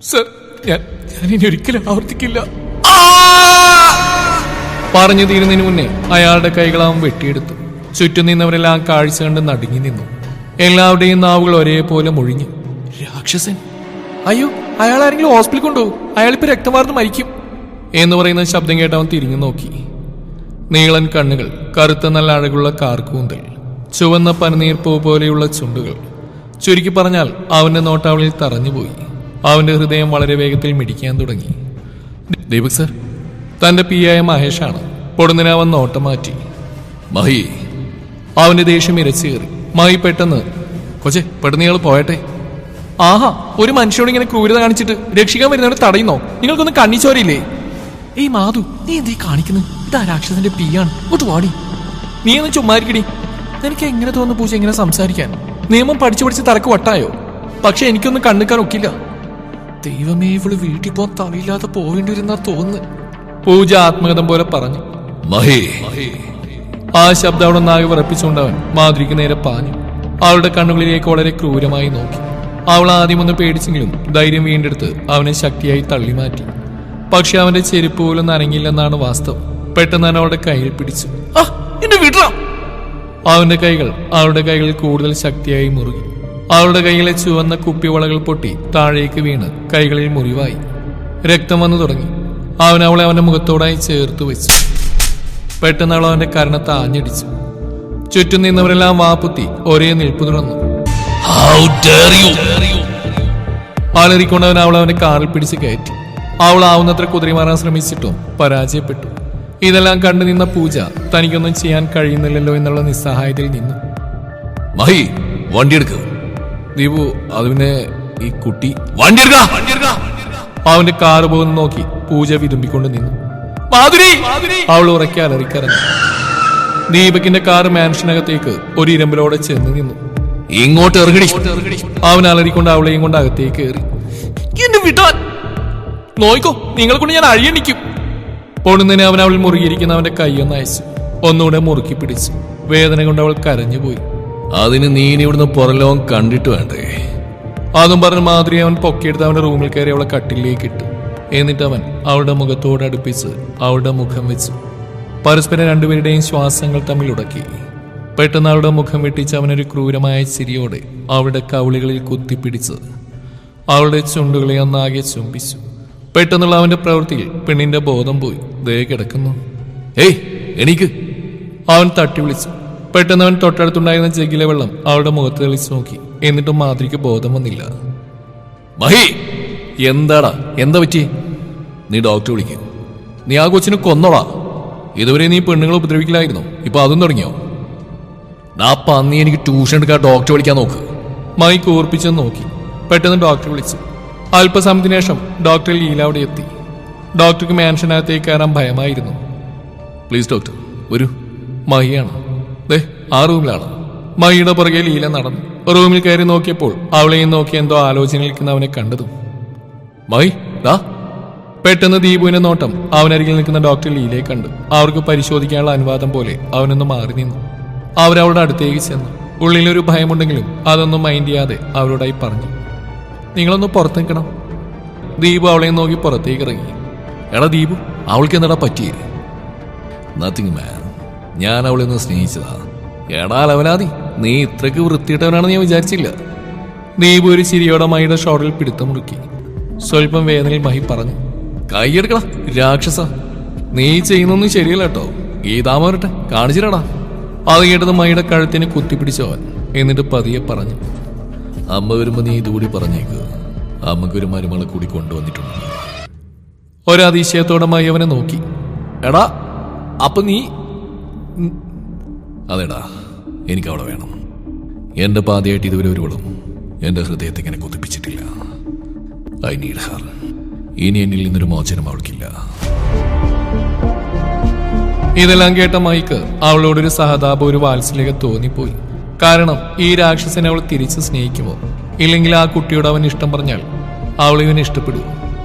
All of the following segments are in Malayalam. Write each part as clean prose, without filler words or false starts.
സർ, ഞാൻ ഇനി ഒരിക്കലും ആവർത്തിക്കില്ല. പറഞ്ഞു തീരുന്നതിന് മുന്നേ അയാളുടെ കൈകൾ അവൻ വെട്ടിയെടുത്തു. ചുറ്റും നിന്നവരെല്ലാം കാഴ്ച കണ്ട് നടുങ്ങി നിന്നു. എല്ലാവരുടെയും നാവുകൾ ഒരേപോലെ മുഴിഞ്ഞു. രാക്ഷസൻ! അയ്യോ, അയാൾ ആരെങ്കിലും ഹോസ്പിറ്റലിൽ കൊണ്ടുപോകും, അയാളിപ്പോ രക്തം വാർന്ന് മരിക്കും എന്ന് പറയുന്ന ശബ്ദം കേട്ട് അവൻ തിരിഞ്ഞു നോക്കി. നീളൻ കണ്ണുകൾ, കറുത്ത നല്ല അഴകുള്ള കാർക്കൂന്തൽ, ചുവന്ന പനിനീർപ്പൂ പോലെയുള്ള ചുണ്ടുകൾ. ചുരുക്കി പറഞ്ഞാൽ അവന്റെ നോട്ടാവളിൽ തറഞ്ഞുപോയി. അവന്റെ ഹൃദയം വളരെ വേഗത്തിൽ മിടിക്കാൻ തുടങ്ങി. ദീപക് സർ, തന്റെ പിയായ മഹേഷാണ്. പൊടുന്നിനെ അവൻ നോട്ടം മാറ്റി. മഹി! അവന്റെ ദേഷ്യം ഇരച്ചേറി. മഹി പെട്ടെന്ന്, കൊച്ചെ പെട്ടെന്ന് ഇയാൾ പോയട്ടെ. ആഹാ, ഒരു മനുഷ്യനോട് ഇങ്ങനെ ക്രൂരത കാണിച്ചിട്ട് രക്ഷിക്കാൻ വരുന്നവരെ തടയുന്നോ? നിങ്ങൾക്കൊന്നും കണ്ണിച്ചോരില്ലേ? ഏയ് മാധു, നീ എന്തീ കാണിക്കുന്നു? ഇതാ രാക്ഷസന്റെ പിയാണ്. ഒത്ത് വാടി. നീ ഒന്ന് ചുമ്മാരിക്കടി. നിനക്ക് എങ്ങനെ തോന്നുന്നു പൂജ ഇങ്ങനെ സംസാരിക്കാൻ? നിയമം പഠിച്ചു പഠിച്ച് തലക്ക് വട്ടായോ? പക്ഷെ എനിക്കൊന്നും കണ്ണിക്കാൻ ഒക്കില്ല. ദൈവമേ, ഇവള് വീട്ടിൽ പോകാൻ തലയില്ലാതെ പോവേണ്ടി വരുന്ന തോന്നുന്നു. പൂജ ആത്മകഥം പോലെ പറഞ്ഞു. മഹേ! ആ ശബ്ദം അവിടെ ഒന്നാകെ വിറപ്പിച്ചുകൊണ്ടവൻ മാധുരിക്ക് നേരെ പാഞ്ഞു. അവളുടെ കണ്ണുകളിലേക്ക് വളരെ ക്രൂരമായി നോക്കി. അവൾ ആദ്യമൊന്ന് പേടിച്ചെങ്കിലും ധൈര്യം വീണ്ടെടുത്ത് അവനെ ശക്തിയായി തള്ളി മാറ്റി. പക്ഷെ അവന്റെ ചെരുപ്പ് പോലും നനങ്ങില്ലെന്നാണ് വാസ്തവം. പെട്ടെന്ന് തന്നെ അവളുടെ കയ്യിൽ പിടിച്ചു. അവന്റെ കൈകൾ അവളുടെ കൈകളിൽ കൂടുതൽ ശക്തിയായി മുറുകി. അവളുടെ കൈയിലെ ചുവന്ന കുപ്പിവളകൾ പൊട്ടി താഴേക്ക് വീണ് കൈകളിൽ മുറിവായി. രക്തം വന്നു തുടങ്ങി. അവൻ അവളെ അവന്റെ മുഖത്തോടായി ചേർത്ത് വെച്ചു. പെട്ടെന്ന് അവൾ അവന്റെ കരണത്തെ ആഞ്ഞടിച്ചു. ചുറ്റും നിന്നവരെല്ലാം വാപ്പുത്തി ഒരേ നിൽപ്പ് തുറന്നു. അലറിക്കൊണ്ടവൻ അവളെ അവന്റെ കാറിൽ പിടിച്ച് കയറ്റി. അവൾ ആവുന്നത്ര കുതിരി മാറാൻ ശ്രമിച്ചിട്ടും പരാജയപ്പെട്ടു. ഇതെല്ലാം കണ്ടു നിന്ന പൂജ തനിക്കൊന്നും ചെയ്യാൻ കഴിയുന്നില്ലല്ലോ എന്നുള്ള നിസ്സഹായതയിൽ നിന്നു. മഹി, വണ്ടിയെടുക്കുക. ദീപു, അത് പിന്നെ ഈ കുട്ടി. വണ്ടിയെടുക്ക! അവന്റെ കാറ് പോകുന്ന നോക്കി പൂജ വിതുമ്പിക്കൊണ്ട് നിന്നു. അവൾ ഉറക്കെ അലറിക്കറങ്ങി. ദീപകിന്റെ കാറ് മാൻഷനകത്തേക്ക് ഒരു ഇരുമ്പിലോടെ ചെന്ന് നിന്നു. ഇങ്ങോട്ട് ഇറങ്ങടി! അവൻ അലറിക്കൊണ്ട് അവളെയും കൊണ്ട് അകത്തേക്ക് കയറി. എന്നെ വിടാൻ നോയിക്കോ, നിങ്ങളെ കൊണ്ട് ഞാൻ അഴിയണിക്കും. പൊടുന്നതിനെ അവൻ അവൾ മുറുകിയിരിക്കുന്ന അവന്റെ കൈയൊന്ന് അയച്ചു. ഒന്നുകൂടെ മുറുക്കി പിടിച്ചു. വേദന കൊണ്ട് അവൾ കരഞ്ഞുപോയി. അതിന് നീ ഇവിടുന്ന് പുറലോകം കണ്ടിട്ട് വേണ്ടേ? അതും പറഞ്ഞ് മാധുരി അവൻ പൊക്കിയെടുത്ത് അവന്റെ റൂമിൽ കയറി അവളെ കട്ടിലേക്ക് ഇട്ടു. എന്നിട്ട് അവൻ അവളുടെ മുഖത്തോട് അടുപ്പിച്ച് അവളുടെ മുഖം വെച്ചു. പരസ്പരം രണ്ടുപേരുടെയും ശ്വാസങ്ങൾ തമ്മിൽ ഉടക്കി. പെട്ടെന്ന് അവളുടെ മുഖം വെട്ടിച്ച് അവനൊരു ക്രൂരമായ ചിരിയോടെ അവളുടെ കവിളുകളിൽ കുത്തിപ്പിടിച്ച് അവളുടെ ചുണ്ടുകളെ ഒന്നാകെ ചുംബിച്ചു. പെട്ടെന്നുള്ള അവന്റെ പ്രവൃത്തിയിൽ പെണ്ണിന്റെ ബോധം പോയി. ദേ കിടക്കുന്നു. ഏയ് എണീക്ക്! അവൻ തട്ടി വിളിച്ചു. പെട്ടെന്ന് അവൻ തൊട്ടടുത്തുണ്ടായിരുന്ന ജഗ്ഗിലെ വെള്ളം അവളുടെ മുഖത്ത് തെളിച്ചു നോക്കി. എന്നിട്ടും മാധുരിക്ക് ബോധം വന്നില്ല. മഹി! എന്താടാ, എന്താ പറ്റി? നീ ഡോക്ടറെ വിളിക്കൂ. നീ ആ കൊച്ചിനെ കൊന്നോളാ. ഇതുവരെ നീ പെണ്ണുങ്ങളെ ഉപദ്രവിക്കില്ലായിരുന്നു, ഇപ്പൊ അതും തുടങ്ങിയോ? പന്നി, എനിക്ക് ട്യൂഷൻ എടുക്കാൻ ഡോക്ടറെ വിളിക്കാൻ നോക്ക്. മൈക്ക് ഓർപ്പിച്ചെന്ന് നോക്കി. പെട്ടെന്ന് ഡോക്ടറെ വിളിച്ചു. അല്പസമയത്തിന് ശേഷം ഡോക്ടർ ലീല അവിടെ എത്തി. ഡോക്ടർക്ക് മാൻഷനകത്തേക്ക് കയറാൻ ഭയമായിരുന്നു. പ്ലീസ് ഡോക്ടർ, വരൂ. മഹിയാണ്. ദേ ആ റൂമിലാണ്. മഹിയുടെ പുറകെ ലീല നടന്നു. റൂമിൽ കയറി നോക്കിയപ്പോൾ അവളെയും നോക്കി എന്തോ ആലോചനയിൽ നിൽക്കുന്ന അവനെ കണ്ടതും. മഹി ദാ! പെട്ടെന്ന് ദീപുവിന്റെ നോട്ടം അവനരികിൽ നിൽക്കുന്ന ഡോക്ടർ ലീലയെ കണ്ടു. അവർക്ക് പരിശോധിക്കാനുള്ള അനുവാദം പോലെ അവനൊന്ന് മാറി നിന്നു. അവരവളുടെ അടുത്തേക്ക് ചെന്നു. ഉള്ളിലൊരു ഭയമുണ്ടെങ്കിലും അതൊന്നും മൈൻഡ് ചെയ്യാതെ അവരോടായി പറഞ്ഞു. നിങ്ങളൊന്ന് പുറത്ത് നിൽക്കണം. ദീപു അവളെ നോക്കി പുറത്തേക്ക് ഇറങ്ങി. എടാ ദീപു, അവൾക്ക് എന്താടാ പറ്റിയേ? നത്തിങ് മാൻ, ഞാൻ അവളെ ഒന്ന് സ്നേഹിച്ചതാ. എടാ ലവലാതി, നീ ഇത്രയ്ക്ക് വൃത്തിയിട്ടവനാണെന്ന് ഞാൻ വിചാരിച്ചില്ല. ദീപു ഒരു ചിരിയോടെ മഹിയുടെ ഷോറിൽ പിടുത്തം മുറുക്കി. സ്വല്പം വേദനയിൽ മഹി പറഞ്ഞു. കൈയെടുക്കടാ രാക്ഷസ, നീ ചെയ്യുന്നൊന്നും ശരിയല്ല കേട്ടോ. ഗീതാമ വരട്ടെ, കാണിച്ചിരടാ. അത് കേട്ടത് മഹിയുടെ കഴുത്തിന് കുത്തിപ്പിടിച്ചവൻ. എന്നിട്ട് പതിയെ പറഞ്ഞു. അമ്മ വരുമ്പോ നീ ഇതുകൂടി പറഞ്ഞേക്ക്, അമ്മക്കൊരു മരുമകളെ കൂടി കൊണ്ടുവന്നിട്ടുണ്ട്. ഒരതിശയത്തോടെ മഹി അവനെ നോക്കി. എടാ, അപ്പൊ നീ? അതെടാ, എനിക്ക് അവളെ വേണം. എന്റെ പാതയായിട്ട് ഇതുവരെ ഒരുവളും എന്റെ ഹൃദയത്തെ ഇങ്ങനെ കൊതിപ്പിച്ചിട്ടില്ല. I need Har. ഇനി എന്നിൽ നിന്നൊരു മോചനം അവൾക്കില്ല. ഇതെല്ലാം കേട്ട മൈക്ക് അവളോടൊരു സഹതാപം, ഒരു വാത്സല്യം തോന്നിപ്പോയി. കാരണം ഈ രാക്ഷസനെ അവൾ തിരിച്ച് സ്നേഹിക്കുമോ, ഇല്ലെങ്കിൽ ആ കുട്ടിയോട് അവൻ ഇഷ്ടം പറഞ്ഞാൽ അവൾ ഇവനെ ഇഷ്ടപ്പെടുമോ?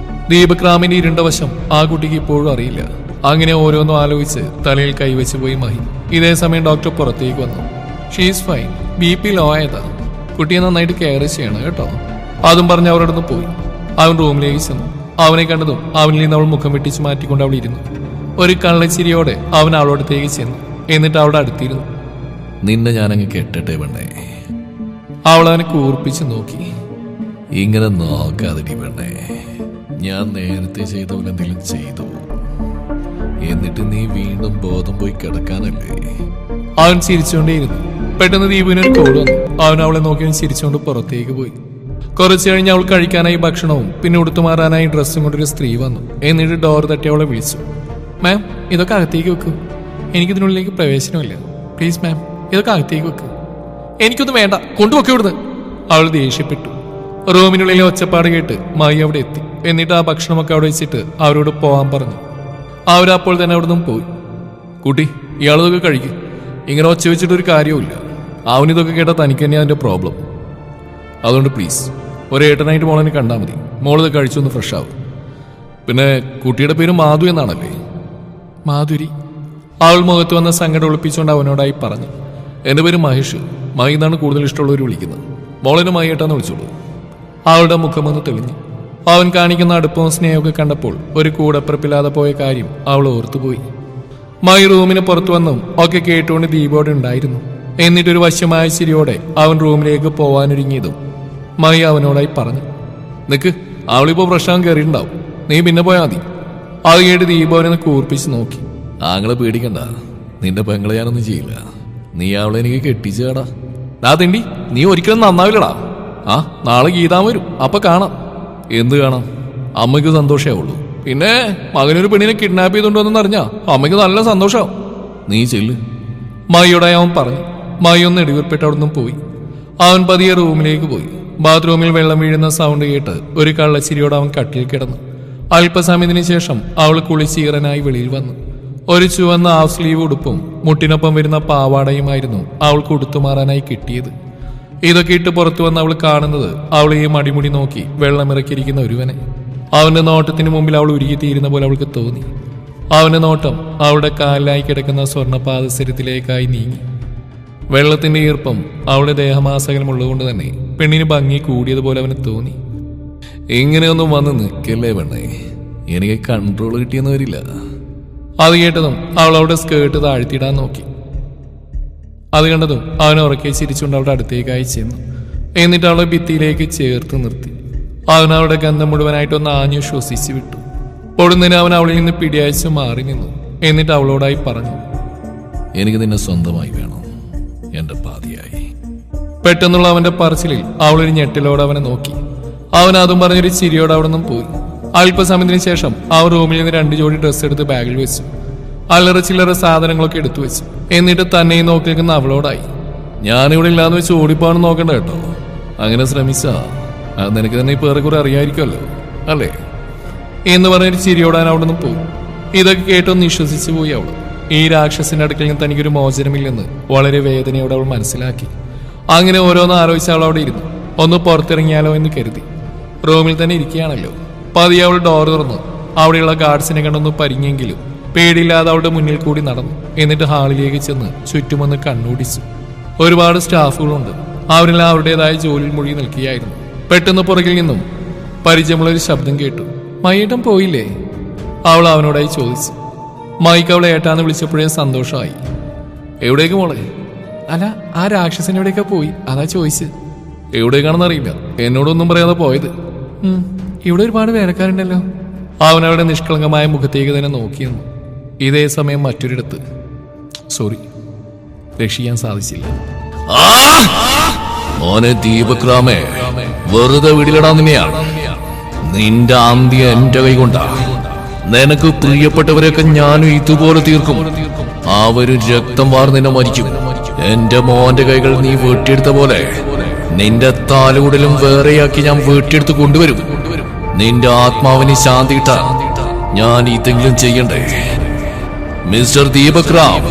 ദീപക് റാമിന്റെ ഇരുണ്ട വശം ആ കുട്ടിക്ക് ഇപ്പോഴും അറിയില്ല. അങ്ങനെ ഓരോന്നും ആലോചിച്ച് തലയിൽ കൈവച്ച് പോയി മഹി. ഇതേ സമയം ഡോക്ടർ പുറത്തേക്ക് വന്നു. ഷീസ് ഫൈൻ, BP ലോ ആയതാ. കുട്ടിയെ നന്നായിട്ട് കെയർ ചെയ്യണം കേട്ടോ. അതും പറഞ്ഞ് അവരോടൊന്ന് പോയി. അവൻ റൂമിലേക്ക് ചെന്നു. അവനെ കണ്ടതും അവനിൽ നിന്ന് അവൾ മുഖം വെട്ടിച്ച് മാറ്റിക്കൊണ്ട് അവൾ ഇരുന്നു. ഒരു കള്ളച്ചിരിയോടെ അവൻ അവളോടത്തേക്ക് ചെന്നു. എന്നിട്ട് അവളുടെ അടുത്തിരുന്നു. നിന്നെ ഞാനങ്ങ് കെട്ടട്ടെ പെണ്ണേ. അവൾ അവനെ കൂർപ്പിച്ച് നോക്കി. ഇങ്ങനെ നോക്കാതിരി പെണ്ണേ. ഞാൻ നേരത്തെ ചെയ്ത പോലെ എന്തെങ്കിലും ചെയ്തു, എന്നിട്ട് നീ വീണ്ടും ബോധം പോയി കിടക്കാനല്ലേ? അവൻ ചിരിച്ചുകൊണ്ടേയിരുന്നു. പെട്ടെന്ന് ദീപുവിനൊരു കോൾ വന്നു. അവൻ അവളെ നോക്കി ചിരിച്ചുകൊണ്ട് പുറത്തേക്ക് പോയി. കുറച്ചു കഴിഞ്ഞ് അവൾ കഴിക്കാനായി ഭക്ഷണവും പിന്നെ ഉടുത്തുമാറാനായി ഡ്രസ്സും കൊണ്ടൊരു സ്ത്രീ വന്നു. എന്നിട്ട് ഡോർ തട്ടി അവളെ വിളിച്ചു. മാം, ഇതൊക്കെ അകത്തേക്ക് വെക്കൂ. എനിക്കിതിനുള്ളിലേക്ക് പ്രവേശനമില്ല. പ്ലീസ് മാം, ഇതൊക്കെ അകത്തേക്ക് വെക്കൂ. എനിക്കൊന്നും വേണ്ട, കൊണ്ടുവെക്കൂ ഇവിടുന്ന്. അവൾ ദേഷ്യപ്പെട്ടു. റൂമിനുള്ളിലെ ഒച്ചപ്പാട് കേട്ട് മായി അവിടെ എത്തി. എന്നിട്ട് ആ ഭക്ഷണമൊക്കെ അവിടെ വെച്ചിട്ട് അവരോട് പോകാൻ പറഞ്ഞു. അവരപ്പോൾ തന്നെ അവിടെ നിന്നും പോയി. കുട്ടി, ഇയാളിതൊക്കെ കഴിക്കും. ഇങ്ങനെ ഒച്ച വെച്ചിട്ടൊരു കാര്യവുമില്ല. അവനിതൊക്കെ കേട്ടാൽ തനിക്ക് തന്നെയാണ് അതിൻ്റെ പ്രോബ്ലം. അതുകൊണ്ട് പ്ലീസ് ഒരു ഏട്ടനായിട്ട് മോളെ കണ്ടാൽ മതി. മോളിത് കഴിച്ചൊന്ന് ഫ്രഷ് ആവും. പിന്നെ കുട്ടിയുടെ പേര് മാധു എന്നാണല്ലേ? മാധുരി. അവൾ മുഖത്ത് വന്ന സങ്കടം ഒളിപ്പിച്ചുകൊണ്ട് അവനോടായി പറഞ്ഞു. എൻ്റെ പേര് മഹേഷ്. മായി എന്നാണ് കൂടുതൽ ഇഷ്ടമുള്ളവർ വിളിക്കുന്നത്. മോളിനെ മായി ഏട്ടാന്ന് വിളിച്ചോളൂ. അവളുടെ മുഖമൊന്ന് തെളിഞ്ഞു. അവൻ കാണിക്കുന്ന അടുപ്പവും സ്നേഹമൊക്കെ കണ്ടപ്പോൾ ഒരു കൂടപ്പിറപ്പില്ലാതെ പോയ കാര്യം അവൾ ഓർത്തുപോയി. മായി റൂമിന് പുറത്തു വന്നും ഒക്കെ കേട്ടുകൊണ്ട് ദീപോടെ ഉണ്ടായിരുന്നു. എന്നിട്ടൊരു വശ്യമായ ചിരിയോടെ അവൻ റൂമിലേക്ക് പോവാനൊരുങ്ങിയതും മായി അവനോടായി പറഞ്ഞു. നിക്ക്, അവളിപ്പോ പ്രശ്നം കയറിയിട്ടുണ്ടാവും. നീ പിന്നെ പോയാൽ മതി. അത് കേട്ട് ദീപോനെ കൂർപ്പിച്ച് നോക്കി. ആങ്ങളെ പേടിക്കണ്ട, നിന്റെ പെങ്ങളെ ഞാനൊന്നും ചെയ്യില്ല. നീ അവളെ എനിക്ക് കെട്ടിച്ചേടാ. തിണ്ടി, നീ ഒരിക്കലും നന്നാവില്ലടാ. ആ, നാളെ ഗീതാൻ വരും, അപ്പൊ കാണാം. എന്ത് കാണാം? അമ്മയ്ക്ക് സന്തോഷമാവുള്ളൂ. പിന്നെ മകനൊരു പെണ്ണിനെ കിഡ്നാപ്പ് ചെയ്തുകൊണ്ടുവന്നെന്ന് അറിഞ്ഞാ അമ്മയ്ക്ക് നല്ല സന്തോഷമാവും. നീ ചെല്ല്. മായിയോടായി അവൻ പറഞ്ഞു. മായി ഒന്ന് ഇടിവിൽപ്പെട്ട് അവിടെ നിന്നും പോയി. അവൻ പതിയെ റൂമിലേക്ക് പോയി. ബാത്റൂമിൽ വെള്ളം വീഴുന്ന സൗണ്ട് കേട്ട് ഒരു കള്ളച്ചിരിയോട് അവൻ കട്ടിൽ കിടന്നു. അല്പസമയത്തിന് ശേഷം അവൾ കുളിച്ചീറനായി വെളിയിൽ വന്നു. ഒരു ചുവന്ന ഹാഫ് സ്ലീവ് ഉടുപ്പും മുട്ടിനൊപ്പം വരുന്ന പാവാടയുമായിരുന്നു അവൾക്ക് ഉടുത്തുമാറാനായി കിട്ടിയത്. ഇതൊക്കെ ഇട്ട് പുറത്തു വന്ന് അവൾ കാണുന്നത് അവളെയും അടിമുടി നോക്കി വെള്ളമിറക്കിയിരിക്കുന്ന ഒരുവനെ. അവന്റെ നോട്ടത്തിന് മുമ്പിൽ അവൾ ഉരുകിത്തീരുന്ന പോലെ അവൾക്ക് തോന്നി. അവന്റെ നോട്ടം അവളുടെ കാലിലായി കിടക്കുന്ന സ്വർണ്ണ പാദസരത്തിലേക്കായി നീങ്ങി. വെള്ളത്തിന്റെ ഈർപ്പം അവളുടെ ദേഹമാസകലമുള്ളതുകൊണ്ട് തന്നെ പെണ്ണിന് ഭംഗി കൂടിയതുപോലെ അവന് തോന്നി. ഇങ്ങനെയൊന്നും വന്ന് നിൽക്കല്ലേ പെണ്ണേ, എനിക്ക് കൺട്രോൾ കിട്ടിയെന്ന് വരില്ല. അത് കേട്ടതും അവൾ അവളുടെ സ്കേർട്ട് താഴ്ത്തിയിടാൻ നോക്കി. അത് കണ്ടതും അവൻ ഉറക്കെ ചിരിച്ചുകൊണ്ട് അവളുടെ അടുത്തേക്കായി ചെന്നു. എന്നിട്ട് അവളെ ഭിത്തിയിലേക്ക് ചേർത്ത് നിർത്തി. അവൻ അവളുടെ ഗന്ധം മുഴുവനായിട്ടൊന്ന് ആഞ്ഞു ശ്വസിച്ചു വിട്ടു. പൊടുന്നതിന് അവൻ അവളിൽ നിന്ന് പിടിയയച്ച് മാറി നിന്നു. എന്നിട്ട് അവളോടായി പറഞ്ഞു. എനിക്ക് നിന്നെ സ്വന്തമായി വേണം, എന്റെ പാതിയായി. പെട്ടെന്നുള്ള അവന്റെ പറച്ചിലിൽ അവളൊരു ഞെട്ടിലോടെ അവനെ നോക്കി. അവൻ അതും പറഞ്ഞൊരു ചിരിയോടെ അവിടെ നിന്നും പോയി. അല്പസമയത്തിന് ശേഷം അവർ റൂമിൽ നിന്ന് 2 ജോഡി ഡ്രസ്സ് എടുത്ത് ബാഗിൽ വെച്ചു. അല്ലറ ചില്ലറ സാധനങ്ങളൊക്കെ എടുത്തു വെച്ചു. എന്നിട്ട് തന്നെയും നോക്കി നിൽക്കുന്ന അവളോടായി. ഞാനിവിടെ ഇല്ലാന്ന് വെച്ച് ഓടിപ്പാണ് നോക്കണ്ട കേട്ടോ. അങ്ങനെ ശ്രമിച്ചാ അത് നിനക്ക് തന്നെ ഇപ്പൊ ഏറെക്കുറെ അറിയായിരിക്കുമല്ലോ അല്ലേ എന്ന് പറഞ്ഞൊരു ചിരിയോടാൻ അവിടെ നിന്നും പോയി. ഇതൊക്കെ കേട്ടൊന്ന് വിശ്വസിച്ചു പോയി അവൾ. ഈ രാക്ഷസിന്റെ അടുക്കൽ നിന്ന് തനിക്കൊരു മോചനമില്ലെന്ന് വളരെ വേദനയോടെ അവൾ മനസ്സിലാക്കി. അങ്ങനെ ഓരോന്ന് ആലോചിച്ച് അവൾ അവിടെ ഇരുന്നു. ഒന്ന് പുറത്തിറങ്ങിയാലോ എന്ന് കരുതി. റൂമിൽ തന്നെ ഇരിക്കുകയാണല്ലോ. പതിയെ അവൾ ഡോർ തുറന്നു. അവിടെയുള്ള ഗാർഡ്സിനെ കണ്ടൊന്ന് പരിങ്ങിയെങ്കിലും പേടിയില്ലാതെ അവളുടെ മുന്നിൽ കൂടി നടന്നു. എന്നിട്ട് ഹാളിലേക്ക് ചെന്ന് ചുറ്റുമൊന്ന് കണ്ണൂടിച്ചു. ഒരുപാട് സ്റ്റാഫുകളുണ്ട്. അവരെല്ലാം അവരുടേതായ ജോലിയിൽ മുഴുകി നിൽക്കുകയായിരുന്നു. പെട്ടെന്ന് പുറകിൽ നിന്നും പരിചയമുള്ളൊരു ശബ്ദം കേട്ടു. മൈയേട്ടൻ പോയില്ലേ? അവൾ അവനോടായി ചോദിച്ചു. മൈക്ക് അവളെ ഏട്ടാന്ന് വിളിച്ചപ്പോഴേ സന്തോഷമായി. എവിടേക്ക് മോളെ? അല്ല, ആ രാക്ഷസൻ എവിടേക്കാ പോയി, അതാ ചോദിച്ചു. എവിടേക്കാണെന്നറിയില്ല, എന്നോടൊന്നും പറയാതെ പോയത്. ഇവിടെ ഒരുപാട് വേലക്കാരുണ്ടല്ലോ. അവനവരുടെ നിഷ്കളങ്കമായ മുഖത്തേക്ക് തന്നെ നോക്കിയിരുന്നു. ഇതേ സമയം മറ്റൊരിടത്ത്. സോറി, രക്ഷിക്കാൻ സാധിച്ചില്ല. മോനെ ദീപക് രാമേ, വെറുതെ വീടിലിടാ നിന്നെയാണ്. നിന്റെ അന്ത്യം എന്റെ കൈ കൊണ്ടാ. നിനക്ക് പ്രിയപ്പെട്ടവരെയൊക്കെ ഞാനും ഇതുപോലെ തീർക്കും. അവര് രക്തം വാർന്നിനെ മരിക്കും. എന്റെ മോന്റെ കൈകൾ നീ വെട്ടിയെടുത്ത പോലെ നിന്റെ താലുകൂടലും വേറെയാക്കി ഞാൻ വെട്ടിയെടുത്ത് കൊണ്ടുവരും. നിന്റെ ആത്മാവിന് ശാന്തി കിട്ടാൻ ഞാൻ ഇതെങ്കിലും ചെയ്യണ്ടേ? മിസ്റ്റർ ദീപക് റാം,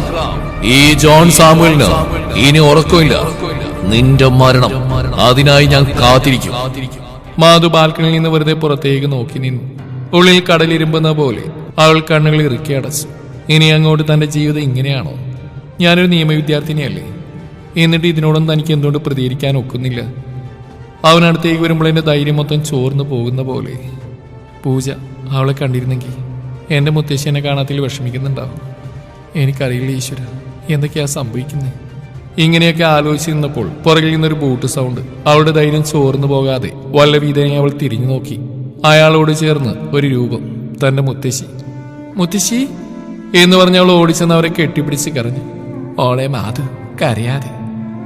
ഈ ജോൺ സാമുവലിന് ഇനി ഉറക്കമില്ല. നിന്റെ മരണം, അതിനായി ഞാൻ കാത്തിരിക്കും. മാധു ബാൽക്കണിയിൽ നിന്ന് വെറുതെ പുറത്തേക്ക് നോക്കി നിന്നു. ഉള്ളിൽ കടലിരുമ്പുന്ന പോലെ അവൾ കണ്ണുകൾ ഇറുക്കി അടച്ചു. ഇനി അങ്ങോട്ട് തന്റെ ജീവിതം ഇങ്ങനെയാണോ? ഞാനൊരു നിയമവിദ്യാർത്ഥിനിയല്ലേ? എന്നിട്ട് ഇതിനോടൊന്നും തനിക്ക് എന്തുകൊണ്ട് പ്രതികരിക്കാൻ ഒക്കുന്നില്ല? അവനടുത്തേക്ക് വരുമ്പോൾ എൻ്റെ ധൈര്യം മൊത്തം ചോർന്നു പോകുന്ന പോലെ. പൂജ അവളെ കണ്ടിരുന്നെങ്കിൽ എൻ്റെ മുത്തശ്ശി എന്നെ കാണാത്തിൽ വിഷമിക്കുന്നുണ്ടാവും. എനിക്കറിയില്ല ഈശ്വര, എന്തൊക്കെയാ സംഭവിക്കുന്നത്. ഇങ്ങനെയൊക്കെ ആലോചിച്ചിരുന്നപ്പോൾ പുറകിൽ നിന്നൊരു ബൂട്ട് സൗണ്ട്. അവളുടെ ധൈര്യം ചോർന്നു പോകാതെ വല്ല വീതനെ അവൾ തിരിഞ്ഞു നോക്കി. അയാളോട് ചേർന്ന് ഒരു രൂപം, തൻ്റെ മുത്തശ്ശി. മുത്തശ്ശി എന്ന് പറഞ്ഞ് അവൾ ഓടിച്ചെന്ന് അവരെ കെട്ടിപ്പിടിച്ച് കരഞ്ഞു. ഓളെ മാധു, കരയാതെ.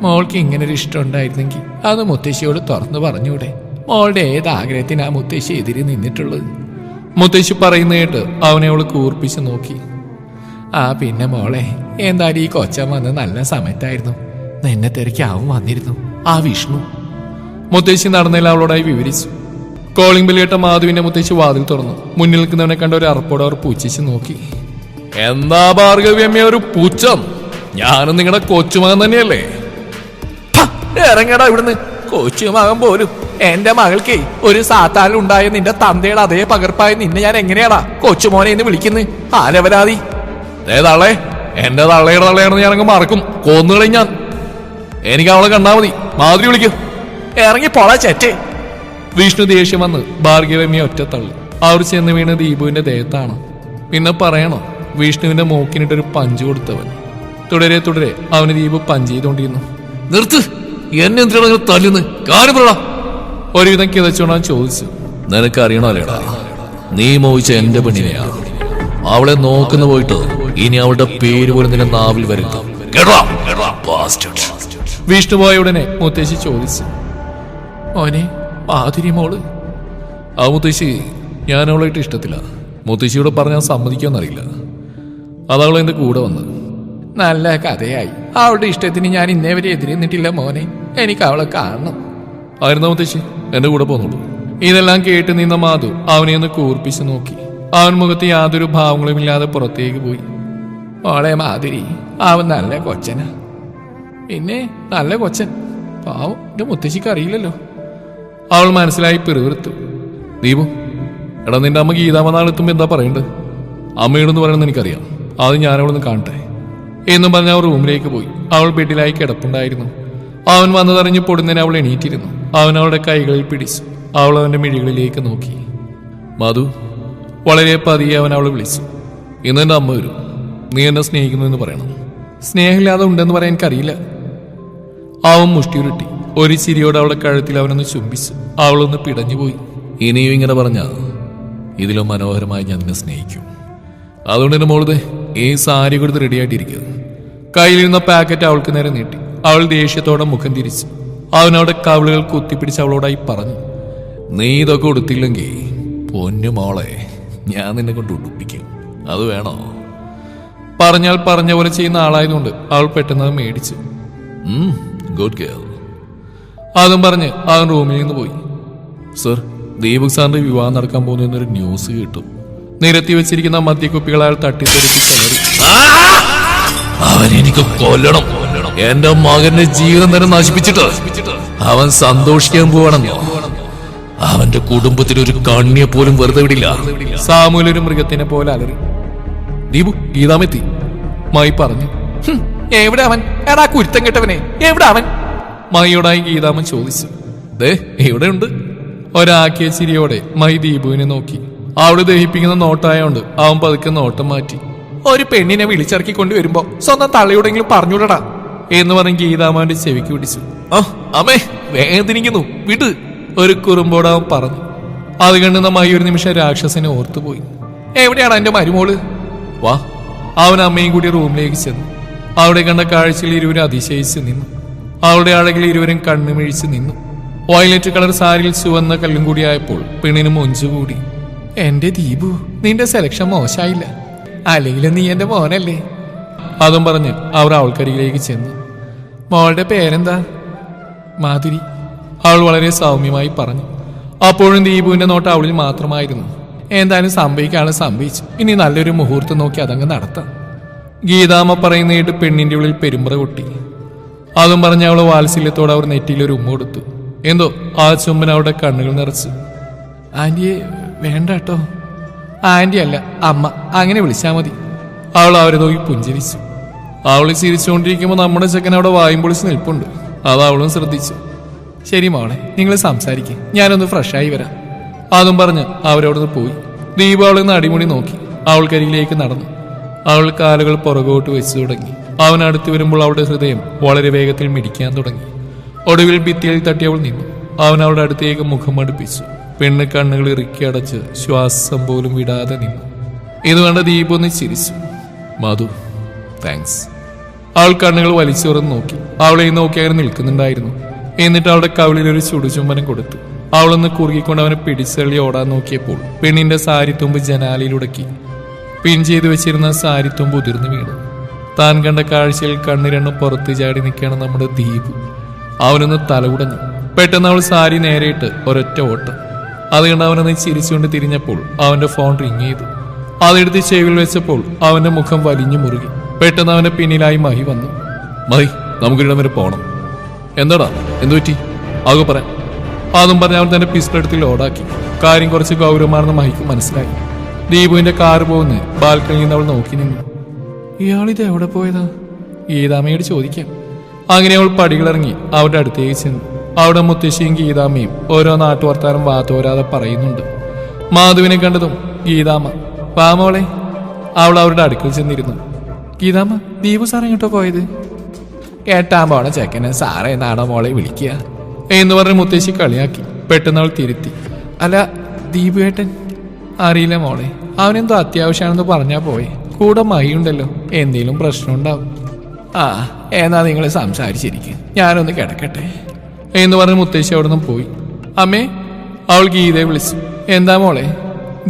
മോൾക്ക് ഇങ്ങനൊരു ഇഷ്ടം ഉണ്ടായിരുന്നെങ്കിൽ അത് മുത്തശ്ശിയോട് തുറന്നു പറഞ്ഞൂടെ? മോളുടെ ഏത് ആഗ്രഹത്തിനാ മുത്തശ്ശി എതിരെ നിന്നിട്ടുള്ളത്? മുത്തശ്ശി പറയുന്ന കേട്ട് അവനെ അവൾ കൂർപ്പിച്ച് നോക്കി. പിന്നെ മോളെ, എന്തായാലും ഈ കൊച്ചൻ വന്ന് നല്ല സമയത്തായിരുന്നു. നിന്നെ തിരക്കാവും വന്നിരുന്നു ആ വിഷ്ണു. മുത്തശ്ശി നടന്നതിൽ അവളോടായി വിവരിച്ചു. കോളിംഗ് ബെൽ കേട്ട മാധുവിന്റെ മുത്തശ്ശി വാതിൽ തുറന്നു. മുന്നിൽ നിൽക്കുന്നവനെ കണ്ട ഒരു അറപ്പോടെ അവർ പൂച്ചിച്ച് നോക്കി. എന്താ ഭാർഗവ്യമ്മ ഒരു പൂച്ചം? ഞാനും നിങ്ങളുടെ കൊച്ചുമകൻ തന്നെയല്ലേ? ഇറങ്ങടാ ഇവിടുന്ന്. കൊച്ചുമകൻ പോലും എന്റെ മകൾക്കേ ഒരു സാത്താലുണ്ടായ നിന്റെ തന്തയുടെ അതേ പകർപ്പായ നിന്നെ ഞാൻ എങ്ങനെയാടാ കൊച്ചുമോനെ എന്ന് വിളിക്കുന്നത്? ആലവരാതി. തള്ളേ, എന്റെ തള്ളയുടെ തള്ളയാണെന്ന് ഞാനങ്ങ് മറക്കും. കൊന്നുകളി ഞാൻ. എനിക്ക് അവളെ കണ്ടാ മതി. മാധുരി വിളിക്കും. ഇറങ്ങി പോളാ ചെറ്റേ. വിഷ്ണു ദേഷ്യം വന്ന് ഭാർഗവമ്മയെ ഒറ്റത്തള്ളി. അവർ ചെന്ന് വീണ് ദീപുവിന്റെ ദേഹത്താണ്. പിന്നെ പറയണോ, വിഷ്ണുവിന്റെ മൂക്കിനിട്ടൊരു പഞ്ച് കൊടുത്തവൻ. തുടരെ തുടരെ അവന് ദീപു പഞ്ച് ചെയ്തോണ്ടിരുന്നു. നിർത്ത്, എന്നെ എന്തിനാണ് തല്ലുന്ന്? കാര്യം പറ. ഒരുവിധം കിതച്ചോണ്ടാൻ ചോദിച്ചു. നിനക്കറിയണല്ലേടാ, നീ മോഹിച്ച എന്റെ പെണ്ണിനെയാ. അവളെ നോക്കുന്ന പോയിട്ട് ഇനി അവളുടെ പേര് പോലും നിന്റെ നാവിൽ വരില്ല. വിഷ്ണു പോയ ഉടനെ മുത്തശ്ശി ചോദിച്ചു. മോനെ, മാധുരി മോള്? ആ മുത്തശ്ശി, ഞാൻ അവളായിട്ട് ഇഷ്ടത്തില്ല. മുത്തശ്ശിയോട് പറഞ്ഞാൽ സമ്മതിക്കുമെന്നറിയില്ല. അതവളെ എന്റെ കൂടെ വന്ന്. നല്ല കഥയായി. അവളുടെ ഇഷ്ടത്തിന് ഞാൻ ഇന്നേ വരെ എതിരിന്നിട്ടില്ല മോനെ. എനിക്ക് അവളെ കാണണം. ആയിരുന്ന മുത്തശ്ശി, എന്റെ കൂടെ പോന്നോളൂ. ഇതെല്ലാം കേട്ട് നിന്ന മാധു അവനെ ഒന്ന് കൂർപ്പിച്ച് നോക്കി. അവൻ മുഖത്ത് യാതൊരു ഭാവങ്ങളും ഇല്ലാതെ പുറത്തേക്ക് പോയി. മോളെ മാധുരി, അവൻ നല്ല കൊച്ചനാ. പിന്നെ നല്ല കൊച്ചൻ. പാവം, എന്റെ മുത്തശ്ശിക്ക് അറിയില്ലല്ലോ. അവൾ മനസ്സിലായി പിറുവിറുത്തു. ദീപു, എടാ നിന്റെ അമ്മ ഗീതാമ്മ നാളെത്തുമ്പോ എന്താ പറയണ്ടത്? അമ്മയോടെന്ന് പറയണമെന്ന് എനിക്കറിയാം. അത് ഞാനവളൊന്ന് കാണട്ടെ എന്നും പറഞ്ഞ് അവൾ റൂമിലേക്ക് പോയി. അവൾ ബെഡിലായി കിടപ്പുണ്ടായിരുന്നു. അവൻ വന്നതറിഞ്ഞ് പൊടുന്നതിന് അവൾ എണീറ്റിരുന്നു. അവൻ അവളുടെ കൈകളിൽ പിടിച്ചു. അവൾ അവന്റെ മിഴികളിലേക്ക് നോക്കി. മധു, വളരെ പതിയെ അവൻ അവളെ വിളിച്ചു. ഇന്ന് എൻ്റെ അമ്മ വരും. നീ എന്നെ സ്നേഹിക്കുന്നു എന്ന് പറയണം. സ്നേഹമില്ലാതെ ഉണ്ടെന്ന് പറയാൻ എനിക്കറിയില്ല. അവൻ മുഷ്ടിയുരുട്ടി. ഒരു ചിരിയോടെ അവളുടെ കഴുത്തിൽ അവനൊന്ന് ചുംബിച്ചു. അവളൊന്ന് പിടഞ്ഞുപോയി. ഇനിയും ഇങ്ങനെ പറഞ്ഞ ഇതിലും മനോഹരമായി ഞാൻ നിന്നെ സ്നേഹിക്കും. അതുകൊണ്ട് എന്റെ മോളത് ഈ സാരി കൊടുത്ത് റെഡിയായിട്ടിരിക്കുക. കയ്യിലിരുന്ന പാക്കറ്റ് അവൾക്ക് നേരെ നീട്ടി. അവൾ ദേഷ്യത്തോടെ മുഖം തിരിച്ചു. അവനവിടെ കവിളുകൾ കുത്തിപ്പിടിച്ച് അവളോടായി പറഞ്ഞു. നീ ഇതൊക്കെ ഉടുത്തില്ലെങ്കിൽ പൊന്നു മോളെ, ഞാൻ നിന്നെ കൊണ്ട് ഉടുപ്പിക്കും. അത് വേണോ? പറഞ്ഞാൽ പറഞ്ഞ പോലെ ചെയ്യുന്ന ആളായതുകൊണ്ട് അവൾ പെട്ടെന്ന് മേടിച്ചു. Good girl. അതും പറഞ്ഞ് അവൻ റൂമിൽ നിന്ന് പോയി. സർ, ദീപക് സാറിന്റെ വിവാഹം നടക്കാൻ പോകുന്നു എന്നൊരു ന്യൂസ് കിട്ടും. നിരത്തി വെച്ചിരിക്കുന്ന മദ്യക്കുപ്പികൾ അയാൾ തട്ടിത്തെറിച്ച് കയറി. അവൻ എനിക്ക് കൊല്ലണം. എന്റെ മകന്റെ ജീവിതം തന്നെ നശിപ്പിച്ചിട്ട് അവൻ സന്തോഷിക്കാൻ പോവാണെന്നോ? അവന്റെ കുടുംബത്തിൽ ഒരു കണ്ണിയെ പോലും വെറുതെ വിടില്ല. സാമൂലൊരു മൃഗത്തിനെ പോലെ അലറി. ദീപു, ഗീതാമെത്തി മായി പറഞ്ഞു. എവിടെ അവൻ? എടാ കുരുത്തം കെട്ടവനെ, എവിടെ അവൻ? മൈയോടായി ഗീതാമൻ ചോദിച്ചു. ദേ ഇവിടെ ഉണ്ട്. ഒരാക്കിയ ചിരിയോടെ മൈ ദീപുവിനെ നോക്കി. അവള് ദഹിപ്പിക്കുന്ന നോട്ടായോണ്ട് അവൻ പതുക്കെ നോട്ടം മാറ്റി. ഒരു പെണ്ണിനെ വിളിച്ചിറക്കിക്കൊണ്ട് വരുമ്പോ സ്വന്തം തള്ളയോടെങ്കിലും പറഞ്ഞുവിടടാ എന്ന് പറഞ്ഞ് ഗീതാമാന്റെ ചെവിക്ക് പിടിച്ചു. അമ്മേ, വേദനിക്കുന്നു, വിട്. ഒരു കുറുമ്പോട് അവൻ പറഞ്ഞു. അത് കണ്ടുന്ന മൈ ഒരു നിമിഷം രാക്ഷസനെ ഓർത്തുപോയി. എവിടെയാണ് എന്റെ മരുമോള്? വാ. അവൻ അമ്മയും കൂടി റൂമിലേക്ക് ചെന്നു. അവിടെ കണ്ട കാഴ്ചയിൽ ഇരുവരും അതിശയിച്ച് നിന്നു. അവളുടെ അഴകിൽ ഇരുവരും കണ്ണുമിഴിച്ച് നിന്നു. വയലറ്റ് കളർ സാരിയിൽ ചുവന്ന കല്ലും കൂടിയായപ്പോൾ പെണ്ണിന് മൊഞ്ചുകൂടി. എന്റെ ദീപു, നിന്റെ സെലക്ഷൻ മോശമായില്ല. അല്ലെങ്കിലും നീ എന്റെ മോനല്ലേ? അതും പറഞ്ഞ് അവർ അവൾക്കരികിലേക്ക് ചെന്നു. മോളുടെ പേരെന്താ? മാധുരി. അവൾ വളരെ സൗമ്യമായി പറഞ്ഞു. അപ്പോഴും ദീപുവിന്റെ നോട്ട് അവളിൽ മാത്രമായിരുന്നു. എന്തായാലും സംഭവിക്കാനുള്ള സംഭവിച്ചു. ഇനി നല്ലൊരു മുഹൂർത്തം നോക്കി അതങ്ങ് നടത്താം. ഗീതാമ്മ പറയുന്ന കേട്ട് പെണ്ണിന്റെ ഉള്ളിൽ പെരുമ്പറ കൊട്ടി. അതും പറഞ്ഞ് അവളെ വാത്സല്യത്തോടെ അവർ നെറ്റിയിലൊരു ഉമ്മ കൊടുത്തു. എന്തോ ആ ചുമ്പൻ അവളുടെ കണ്ണുകൾ നിറച്ചു. ആന്റിയെ വേണ്ട കേട്ടോ. ആന്റി അല്ല, അമ്മ, അങ്ങനെ വിളിച്ചാൽ മതി. അവൾ അവരെ നോക്കി പുഞ്ചിരിച്ചു. അവൾ ചിരിച്ചുകൊണ്ടിരിക്കുമ്പോൾ നമ്മുടെ ചെക്കൻ അവിടെ വായും പൊളിച്ച് നിൽപ്പുണ്ട്. അത് അവളും ശ്രദ്ധിച്ചു. ശരി മോളെ, നിങ്ങൾ സംസാരിക്കും, ഞാനൊന്ന് ഫ്രഷായി വരാം. അതും പറഞ്ഞ് അവരവിടുന്ന് പോയി. ദീപ അവളിൽ നിന്ന് അടിമുടി നോക്കി അവൾക്കരികിലേക്ക് നടന്നു. അവൾ കാലുകൾ പുറകോട്ട് വെച്ചു തുടങ്ങി. അവൻ അടുത്ത് വരുമ്പോൾ അവളുടെ ഹൃദയം വളരെ വേഗത്തിൽ മിടിക്കാൻ തുടങ്ങി. ഒടുവിൽ ഭിത്തിയിൽ തട്ടി അവൾ നിന്നു. അവൻ അവളുടെ അടുത്തേക്ക് മുഖം അടുപ്പിച്ചു. പെണ്ണ് കണ്ണുകൾ ഇറുക്കി അടച്ച് ശ്വാസം പോലും വിടാതെ നിന്നു. ഇത് കണ്ട ദീപ ഒന്ന് ചിരിച്ചു. മധു, താങ്ക്സ്. അവൾ കണ്ണുകൾ വലിച്ചു തുറന്ന് നോക്കി. അവളെ നോക്കി അങ്ങനെ നിൽക്കുന്നുണ്ടായിരുന്നു. എന്നിട്ട് അവളുടെ കവിളിൽ ഒരു ചുടുചുംബനം കൊടുത്തു. അവളൊന്ന് കുറുകിക്കൊണ്ട് അവനെ പിടിച്ചള്ളി ഓടാൻ നോക്കിയപ്പോൾ പെണ്ണിന്റെ സാരിത്തുമ്പ് ജനാലയിലുടക്കി. പിൻ ചെയ്തു വെച്ചിരുന്ന സാരിത്തുമ്പ് ഉതിർന്നു വീണു. താൻ കണ്ട കാഴ്ചയിൽ കണ്ണിരണ്ടും പുറത്ത് ചാടി നിൽക്കുകയാണ് നമ്മുടെ ദീപ്. അവനൊന്ന് തലകുടഞ്ഞു. പെട്ടെന്ന് അവൾ സാരി നേരെയിട്ട് ഒരൊറ്റ ഓട്ടം. അത് കണ്ട് അവനൊന്ന് ചിരിച്ചുകൊണ്ട് തിരിഞ്ഞപ്പോൾ അവന്റെ ഫോൺ റിങ് ചെയ്തു. അതെടുത്ത് ചെവിയിൽ വെച്ചപ്പോൾ അവന്റെ മുഖം വലിഞ്ഞു മുറുകി. പെട്ടെന്ന് അവന്റെ പിന്നിലായി മഹി വന്നു. മഹി, നമുക്കിടം വരെ പോണം. എന്താടാ, എന്തു പറ്റി? ആകെ പറയാം. അതും പറഞ്ഞ് അവൻ തന്റെ പിസ്റ്റൾ എടുത്ത് ലോഡാക്കി. കാര്യം കുറച്ച് ഗൗരവമാണെന്ന് മഹിക്ക് മനസ്സിലായി. ദീപുവിന്റെ കാറ് പോകുന്ന ബാൽക്കണിയിൽ നിന്ന് അവൾ നോക്കി നിന്നു. ഇയാളിത് എവിടെ പോയതാ? ഗീതാമ്മയോട് ചോദിക്കാം. അങ്ങനെ അവൾ പടികളിറങ്ങി അവരുടെ അടുത്തേക്ക് ചെന്നു. അവിടെ മുത്തശ്ശിയും ഗീതാമ്മയും ഓരോ നാട്ടുവർത്താനം വാത്തോരാതെ പറയുന്നുണ്ട്. മാധുവിനെ കണ്ടതും ഗീതാമ്മ, പാമോളെ. അവൾ അവരുടെ അടുക്കൽ ചെന്നിരുന്നു. ഗീതാമ്മ, ദീപു സാർ എങ്ങോട്ടോ പോയത്? കേട്ടാൻ പോണ ചെക്കനെ സാറേ എന്നാണോ മോളെ വിളിക്കുക എന്ന് പറഞ്ഞ് മുത്തശ്ശി കളിയാക്കി. പെട്ടെന്ന് അവൾ തിരുത്തി, അല്ല ദീപു ഏട്ടൻ. അറിയില്ല മോളെ, അവനെന്തോ അത്യാവശ്യമാണെന്ന് പറഞ്ഞാ പോയെ. കൂടെ മഹിയുണ്ടല്ലോ, എന്തേലും പ്രശ്നം ഉണ്ടാവും. ആ, എന്നാ നിങ്ങൾ സംസാരിച്ചിരിക്കും, ഞാനൊന്ന് കിടക്കട്ടെ എന്ന് പറഞ്ഞ് മുത്തശ്ശി അവിടെ നിന്നും പോയി. അമ്മേ, അവൾ ഗീതയെ വിളിച്ചു. എന്താ മോളെ?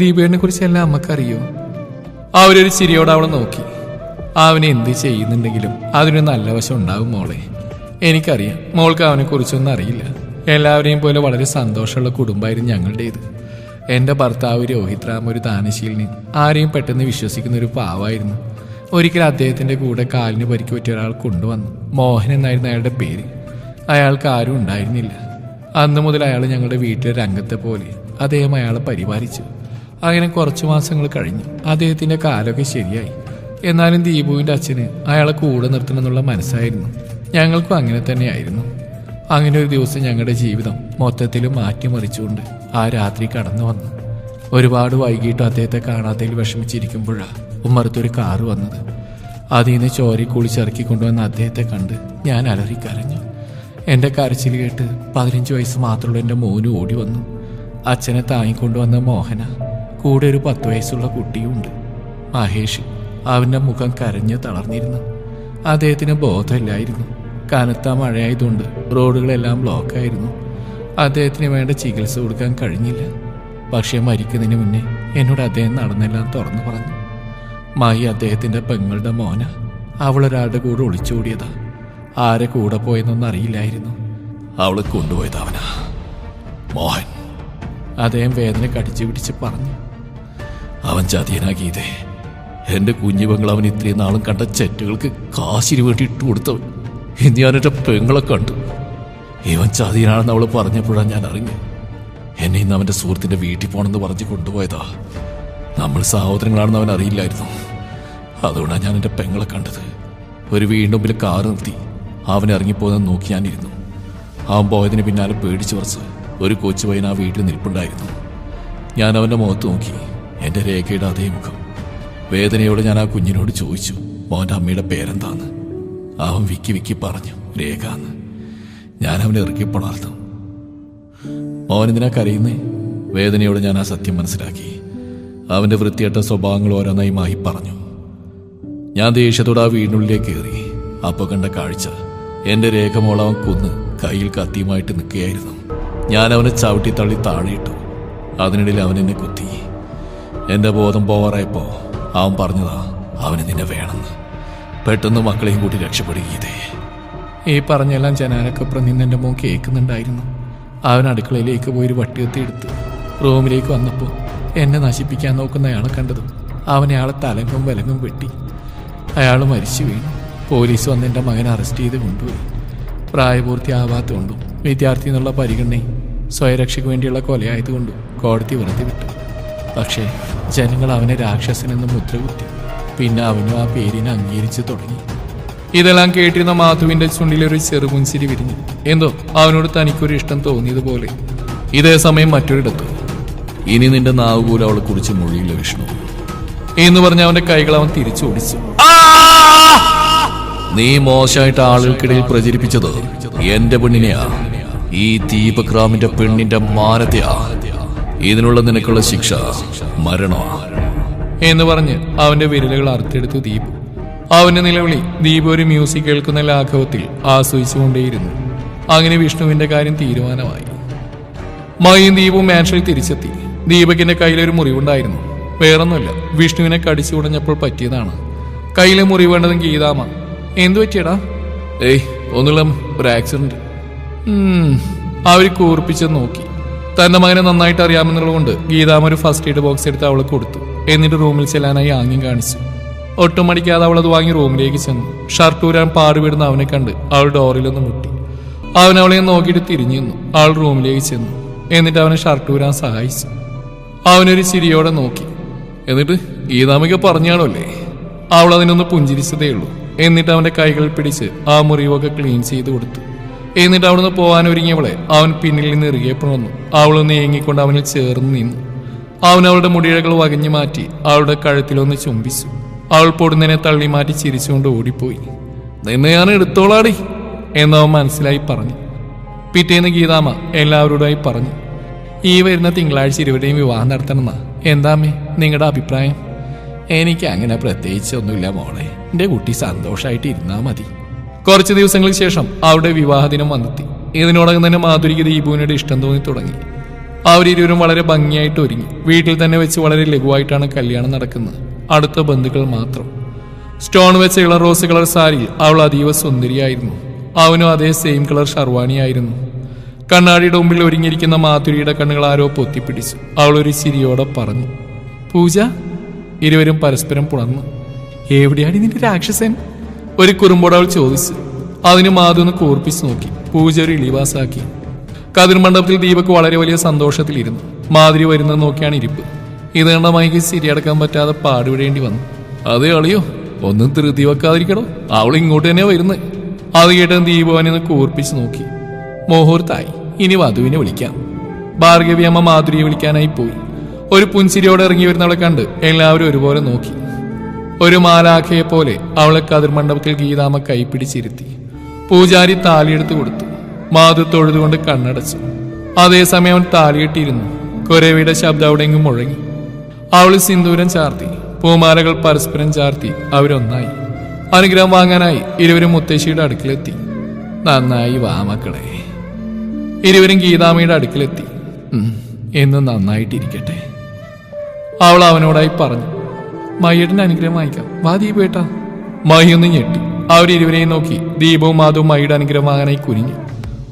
ദീപുവിനെ കുറിച്ച് എല്ലാം അമ്മക്കറിയോ? അവരൊരു ചിരിയോടെ അവളെ നോക്കി. അവനെ എന്ത് ചെയ്യുന്നുണ്ടെങ്കിലും അതിനൊരു നല്ല വശം ഉണ്ടാവും മോളെ. എനിക്കറിയാം, മോൾക്ക് അവനെക്കുറിച്ചൊന്നും അറിയില്ല. എല്ലാവരെയും പോലെ വളരെ സന്തോഷമുള്ള കുടുംബമായിരുന്നു ഞങ്ങളുടേത്. എൻ്റെ ഭർത്താവ് രോഹിത് റാം ഒരു ദാനശീലന്, ആരെയും പെട്ടെന്ന് വിശ്വസിക്കുന്ന ഒരു പാവായിരുന്നു. ഒരിക്കൽ അദ്ദേഹത്തിൻ്റെ കൂടെ കാലിന് പരിക്ക് പറ്റിയ ഒരാൾ കൊണ്ടുവന്നു. മോഹൻ എന്നായിരുന്നു അയാളുടെ പേര്. അയാൾക്ക് ആരും ഉണ്ടായിരുന്നില്ല. അന്ന് മുതൽ അയാൾ ഞങ്ങളുടെ വീട്ടിലെ രംഗത്തെ പോലെ അദ്ദേഹം അയാളെ പരിപാലിച്ചു. അങ്ങനെ കുറച്ചു മാസങ്ങൾ കഴിഞ്ഞു. അദ്ദേഹത്തിൻ്റെ കാലൊക്കെ ശരിയായി. എന്നാലും ദീപുവിൻ്റെ അച്ഛന് അയാളെ കൂടെ നിർത്തണമെന്നുള്ള മനസ്സായിരുന്നു. ഞങ്ങൾക്കും അങ്ങനെ തന്നെയായിരുന്നു. അങ്ങനെ ഒരു ദിവസം ഞങ്ങളുടെ ജീവിതം മൊത്തത്തിൽ മാറ്റിമറിച്ചുകൊണ്ട് ആ രാത്രി കടന്നു വന്നു. ഒരുപാട് വൈകിട്ട് അദ്ദേഹത്തെ കാണാത്തതിൽ വിഷമിച്ചിരിക്കുമ്പോഴാണ് ഉമ്മറത്തൊരു കാറ് വന്നത്. അതിൽ നിന്ന് ചോരി കുളിച്ചിറക്കി കൊണ്ടുവന്ന അദ്ദേഹത്തെ കണ്ട് ഞാൻ അലറിക്കരഞ്ഞു. എൻ്റെ കരച്ചിൽ കേട്ട് 15 വയസ്സ് മാത്രമുള്ള എൻ്റെ മോന് ഓടി വന്നു. അച്ഛനെ താങ്ങിക്കൊണ്ടുവന്ന മോഹന, കൂടെ ഒരു 10 വയസ്സുള്ള കുട്ടിയുണ്ട്, മഹേഷ്. അവൻ്റെ മുഖം കരഞ്ഞ് തളർന്നിരുന്നു. അദ്ദേഹത്തിന് ബോധമില്ലായിരുന്നു. കനത്ത മഴയായതുകൊണ്ട് റോഡുകളെല്ലാം ബ്ലോക്കായിരുന്നു. അദ്ദേഹത്തിന് വേണ്ട ചികിത്സ കൊടുക്കാൻ കഴിഞ്ഞില്ല. പക്ഷേ മരിക്കുന്നതിന് മുന്നേ എന്നോട് അദ്ദേഹം നടന്നെല്ലാം തുറന്നു പറഞ്ഞു. മായി അദ്ദേഹത്തിൻ്റെ പെങ്ങളുടെ മോന. അവളൊരാളുടെ കൂടെ ഒളിച്ചോടിയതാ. ആരെ കൂടെ പോയെന്നൊന്നും അറിയില്ലായിരുന്നു. അവളെ കൊണ്ടുപോയത് അവനാ, മോഹൻ. അദ്ദേഹം വേദന കടിച്ചു പിടിച്ച് പറഞ്ഞു. അവൻ ചതിയനാക്കിയതേ. എന്റെ കുഞ്ഞു പെങ്ങൾ അവൻ ഇത്രയും നാളും കണ്ട ചെറ്റുകൾക്ക് കാശിന് വേണ്ടി ഇട്ടു കൊടുത്തവൻ. ഇന്ന് ഞാനെന്റെ പെങ്ങളെ കണ്ടു. ഇവൻ ചതിയനാണെന്ന് അവള് പറഞ്ഞപ്പോഴാണ് ഞാൻ അറിഞ്ഞു. എന്നെ ഇന്ന് അവന്റെ സുഹൃത്തിന്റെ വീട്ടിൽ പോകണമെന്ന് പറഞ്ഞ് കൊണ്ടുപോയതാ. നമ്മൾ സഹോദരങ്ങളാണെന്ന് അവൻ അറിയില്ലായിരുന്നു. അതുകൊണ്ടാണ് ഞാൻ എൻ്റെ പെങ്ങളെ കണ്ടത്. ഒരു വീണ്ടും മുമ്പിൽ കാറ് നിർത്തി അവൻ ഇറങ്ങിപ്പോകുന്നത് നോക്കി ഞാനിരുന്നു. അവൻ പോയതിന് പിന്നാലെ പേടിച്ചു കുറച്ച് ഒരു കൊച്ചു പയ്യൻ ആ വീട്ടിൽ നിൽപ്പുണ്ടായിരുന്നു. ഞാൻ അവൻ്റെ മുഖത്ത് നോക്കി. എൻ്റെ രേഖയുടെ അതേ മുഖം. വേദനയോടെ ഞാൻ ആ കുഞ്ഞിനോട് ചോദിച്ചു, മോൻ്റെ അമ്മയുടെ പേരെന്താന്ന്. അവൻ വിക്കി വിക്കി പറഞ്ഞു, രേഖ എന്ന്. ഞാൻ അവനെ ഇറക്കി പുണർന്നു. മോൻ എന്തിനാ കരയുന്നേ? വേദനയോടെ ഞാൻ ആ സത്യം മനസ്സിലാക്കി. അവൻ്റെ വൃത്തികെട്ട സ്വഭാവങ്ങൾ ഓരോന്നായി മായി പറഞ്ഞു. ഞാൻ ദേഷ്യത്തോടെ ആ വീടിനുള്ളിലേക്ക് കയറി. അപ്പോൾ കണ്ട കാഴ്ച, എൻ്റെ രേഖ മോളവൻ കൊന്ന് കയ്യിൽ കത്തിയുമായിട്ട് നിൽക്കുകയായിരുന്നു. ഞാൻ അവനെ ചവിട്ടി തള്ളി താഴെയിട്ടു. അതിനിടയിൽ അവൻ എന്നെ കുത്തി. എൻ്റെ ബോധം പോവാറായപ്പോൾ അവൻ പറഞ്ഞതാ, അവന് നിന്നെ വേണമെന്ന്. പെട്ടെന്ന് മക്കളെയും കൂട്ടി രക്ഷപ്പെടുകയതേ. ഈ പറഞ്ഞെല്ലാം ജനാലക്കപ്പുറം നിന്ന് എൻ്റെ മോൻ കേൾക്കുന്നുണ്ടായിരുന്നു. അവൻ അടുക്കളയിലേക്ക് പോയി ഒരു വട്ടിയെത്തി എടുത്ത് റൂമിലേക്ക് വന്നപ്പോൾ എന്നെ നശിപ്പിക്കാൻ നോക്കുന്ന അയാളെ കണ്ടതും അവൻ അയാളെ തലങ്ങും വിലങ്ങും വെട്ടി. അയാൾ മരിച്ചു വീണു. പോലീസ് വന്ന് എൻ്റെ മകനെ അറസ്റ്റ് ചെയ്ത് കൊണ്ടുപോയി. പ്രായപൂർത്തിയാവാത്തതുകൊണ്ടും വിദ്യാർത്ഥി എന്നുള്ള പരിഗണനയും സ്വയരക്ഷയ്ക്ക് വേണ്ടിയുള്ള കൊലയായതുകൊണ്ടും കോടതി വെറുതെ വിട്ടു. പക്ഷേ ജനങ്ങൾ അവനെ രാക്ഷസനെന്ന് മുദ്രകുത്തി. പിന്നെ അവനും ആ പേരിനെ അംഗീകരിച്ച് തുടങ്ങി. ഇതെല്ലാം കേട്ടിരുന്ന മാധുവിന്റെ ചുണ്ടിലൊരു ചെറുപുഞ്ചിരി വിരിഞ്ഞു. എന്തോ അവനോട് തനിക്കൊരു ഇഷ്ടം തോന്നിയതുപോലെ. ഇതേ സമയം മറ്റൊരിടത്ത്. ഇനി നിന്റെ നാവ് പോലും അവളെ കുറിച്ച് മൊഴിയില്ല വിഷ്ണു എന്ന് പറഞ്ഞ് അവന്റെ കൈകൾ അവൻ തിരിച്ചോടിച്ചു. നീ മോശമായിട്ട് ആളുകൾക്കിടയിൽ പ്രചരിപ്പിച്ചത് എന്റെ പെണ്ണിനെയാ, ഈ ദീപക് റാമിന്റെ പെണ്ണിന്റെ മാനത്തെയാ. ഇതിനുള്ള നിനക്കുള്ള ശിക്ഷ മരണമാ എന്ന് പറഞ്ഞ് അവന്റെ വിരലുകൾ അറുത്തെടുത്തു ദീപ്. അവന്റെ നിലവിളി ദീപ് ഒരു മ്യൂസിക് കേൾക്കുന്ന ലാഘവത്തിൽ ആസ്വദിച്ചുകൊണ്ടേയിരുന്നു. അങ്ങനെ വിഷ്ണുവിന്റെ കാര്യം തീരുമാനമായി. മയും ദീപും മാൻഷനിൽ തിരിച്ചെത്തി. ദീപകിന്റെ കയ്യിലൊരു മുറിവുണ്ടായിരുന്നു. വേറൊന്നുമില്ല, വിഷ്ണുവിനെ കടിച്ചു കുടഞ്ഞപ്പോൾ പറ്റിയതാണ്. കയ്യിലെ മുറിവേണ്ടതും ഗീതാമ. എന്തു പറ്റിയടാ? ഏയ് ഒന്നുമില്ല, ഒരു ആക്സിഡന്റ്. അവർ കൂർപ്പിച്ച് നോക്കി. തന്റെ മകനെ നന്നായിട്ട് അറിയാമെന്നുള്ളതുകൊണ്ട് ഗീതാമ ഒരു ഫസ്റ്റ് എയ്ഡ് ബോക്സ് എടുത്ത് അവളെ കൊടുത്തു. എന്നിട്ട് റൂമിൽ ചെല്ലാനായി ആംഗ്യം കാണിച്ചു. ഒട്ടും മടിക്കാതെ അവൾ അത് വാങ്ങി റൂമിലേക്ക് ചെന്നു. ഷർട്ട് ഊരാൻ പാടുപെടുന്ന അവനെ കണ്ട് അവൾ ഡോറിലൊന്ന് മുട്ടി. അവൻ അവളെ നോക്കിയിട്ട് തിരിഞ്ഞു നിന്നു. അവൾ റൂമിലേക്ക് ചെന്നു. എന്നിട്ട് അവനെ ഷർട്ട് ഊരാൻ സഹായിച്ചു. അവനൊരു ചിരിയോടെ നോക്കി. എന്നിട്ട് ഗീതാമയ്ക്ക് പറഞ്ഞാണല്ലേ? അവൾ അതിനൊന്ന് പുഞ്ചിരിച്ചതേ ഉള്ളൂ. എന്നിട്ട് അവന്റെ കൈകൾ പിടിച്ച് ആ മുറിവൊക്കെ ക്ലീൻ ചെയ്ത് കൊടുത്തു. എന്നിട്ട് അവിടുന്ന് പോകാൻ ഒരുങ്ങിയവളെ അവൻ പിന്നിൽ നിന്ന് ഇറുകെ പിണർന്നു. അവളൊന്ന് ഏങ്ങിക്കൊണ്ട് അവനിൽ ചേർന്ന് നിന്നു. അവൻ അവളുടെ മുടിയിഴകൾ വകഞ്ഞു മാറ്റി അവളുടെ കഴുത്തിലൊന്ന് ചുംബിച്ചു. അവൾ പൊടുന്നതിനെ തള്ളി മാറ്റി ചിരിച്ചുകൊണ്ട് ഓടിപ്പോയി. നിന്നെ ഞാൻ എടുത്തോളാടി എന്നവൻ മനസ്സിലായി പറഞ്ഞു. പിറ്റേന്ന് ഗീതാമ്മ എല്ലാവരോടായി പറഞ്ഞു, ഈ വരുന്ന തിങ്കളാഴ്ച ഇരുവരുടെയും വിവാഹം നടത്തണമെന്നാ. എന്താമ്മേ നിങ്ങളുടെ അഭിപ്രായം? എനിക്ക് അങ്ങനെ പ്രത്യേകിച്ച് ഒന്നുമില്ല മോളെ, എന്റെ കുട്ടി സന്തോഷമായിട്ട് ഇരുന്നാ മതി. കുറച്ച് ദിവസങ്ങൾക്ക് ശേഷം അവരുടെ വിവാഹദിനം വന്നെത്തി. ഇതിനോടകം തന്നെ മാധുരിക്ക് ദീപുവിനോട് ഇഷ്ടം തോന്നി തുടങ്ങി. അവരിരുവരും വളരെ ഭംഗിയായിട്ട് ഒരുങ്ങി. വീട്ടിൽ തന്നെ വെച്ച് വളരെ ലഘുവായിട്ടാണ് കല്യാണം നടക്കുന്നത്. അടുത്ത ബന്ധുക്കൾ മാത്രം. സ്റ്റോൺ വെച്ച ഇള റോസ് കളർ സാരിയിൽ അവൾ അതീവ സുന്ദരിയായിരുന്നു. അവനും അതേ സെയിം കളർ ഷർവാണിയായിരുന്നു. കണ്ണാടിയുടെ മുമ്പിൽ ഒരുങ്ങിയിരിക്കുന്ന മാധുരിയുടെ കണ്ണുകൾ ആരോ പൊത്തിപ്പിടിച്ചു. അവൾ ഒരു ചിരിയോടെ പറഞ്ഞു, പൂജ. ഇരുവരും പരസ്പരം പുണർന്നു. എവിടെയാണ് നിന്റെ രാക്ഷസൻ? ഒരു കുറുമ്പോട് അവൾ ചോദിച്ചു. അതിന് മാധു ഒന്ന് കൂർപ്പിച്ചു നോക്കി. പൂജ ഒരു ഇളിവാസാക്കി. കതിർ മണ്ഡപത്തിൽ ദീപക് വളരെ വലിയ സന്തോഷത്തിലിരുന്നു. മാധുരി വരുന്നത് നോക്കിയാണ് ഇരിപ്പ്. ഇത് കണ്ട മൈക്ക് ശരിയടക്കാൻ പറ്റാതെ പാടുവിടേണ്ടി വന്നു. അതേ അളിയോ, ഒന്നും ധൃതി വെക്കാതിരിക്കണോ, അവൾ ഇങ്ങോട്ട് തന്നെ വരുന്നത്. അത് കേട്ട് ദീപുവിനെ കൂർപ്പിച്ചു നോക്കി. മുഹൂർത്തായി, ഇനി വധുവിനെ വിളിക്കാം. ഭാർഗവി അമ്മ മാധുരിയെ വിളിക്കാനായി പോയി. ഒരു പുൻചിരിയോടെ ഇറങ്ങി വരുന്നവളെ കണ്ട് എല്ലാവരും ഒരുപോലെ നോക്കി. ഒരു മാലാഖയെ പോലെ അവളെ കതിർ മണ്ഡപത്തിൽ ഗീതാമ്മ കൈപ്പിടിച്ചിരുത്തി. പൂജാരി താലിയെടുത്ത് കൊടുത്തു. മാധു തൊഴുതുകൊണ്ട് കണ്ണടച്ചു. അതേസമയം അവൻ താലിയിട്ടിരുന്നു. കൊരവിയുടെ ശബ്ദം അവിടെയെങ്കിലും മുഴങ്ങി. അവൾ സിന്ദൂരം ചാർത്തി. പൂമാലകൾ പരസ്പരം ചാർത്തി അവരൊന്നായി. അനുഗ്രഹം വാങ്ങാനായി ഇരുവരും മുത്തശ്ശിയുടെ അടുക്കിലെത്തി. നന്നായി വാ മക്കളെ. ഇരുവരും ഗീതാമ്മയുടെ അടുക്കിലെത്തി. എന്ന് നന്നായിട്ടിരിക്കട്ടെ അവൾ അവനോടായി പറഞ്ഞു. മയ്യടിന്റെ അനുഗ്രഹം വാങ്ങിക്കാം, വാ ദീപേട്ടാ. മഹിയൊന്ന് ഞെട്ടി. അവരിരുവരെയും നോക്കി. ദീപവും മാധവും മയ്യുടെ അനുഗ്രഹം വാങ്ങാനായി കുനിഞ്ഞു.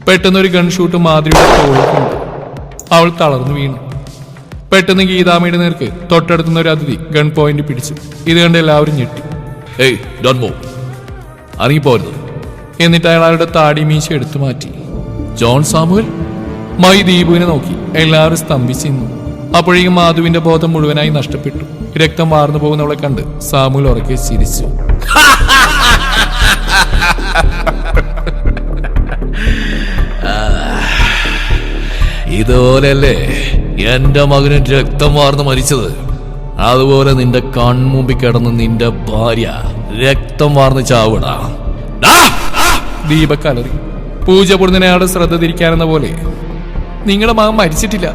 പെട്ടെന്നൊരു ഗൺഷൂട്ട് മാധുരിയുടെ തോളിൽ കൊണ്ടു. അവൾ തളർന്നു വീണു. പെട്ടെന്ന് ഗീതാമ്മയുടെ നേർക്ക് തൊട്ടടുത്തുന്ന ഒരു അതിഥി ഗൺ പോയിന്റ് പിടിച്ചു. ഇത് കണ്ട് എല്ലാവരും ഞെട്ടി. ഏയ് ഡോണ്ട് മൂവ്, ഇറങ്ങിപ്പോരുത്. എന്നിട്ട് അയാളുടെ താടി മീശ എടുത്തു മാറ്റി. John Samuel? മൈ ദീപുവിനെ നോക്കി. എല്ലാവരും സ്തംഭിച്ചു നിന്നു. അപ്പോഴേക്കും മാധുവിന്റെ ബോധം മുഴുവനായി നഷ്ടപ്പെട്ടു. രക്തം വാർന്നു പോകുന്നവളെ കണ്ട് സാമുവൽ ഉറക്കെ ചിരിച്ചു. ഇതുപോലെയല്ലേ എന്റെ മകന് രക്തം വാർന്ന് മരിച്ചത്? അതുപോലെ നിന്റെ കൺമുമ്പിൽ കിടന്ന് നിന്റെ ഭാര്യ രക്തം വാർന്ന് ചാവിടാ. ദീപക് അലറി. പൂജ പൊടുന്നതിനെ അയാളുടെ ശ്രദ്ധ തിരിക്കാനെന്ന പോലെ, നിങ്ങളുടെ മകൻ മരിച്ചിട്ടില്ല.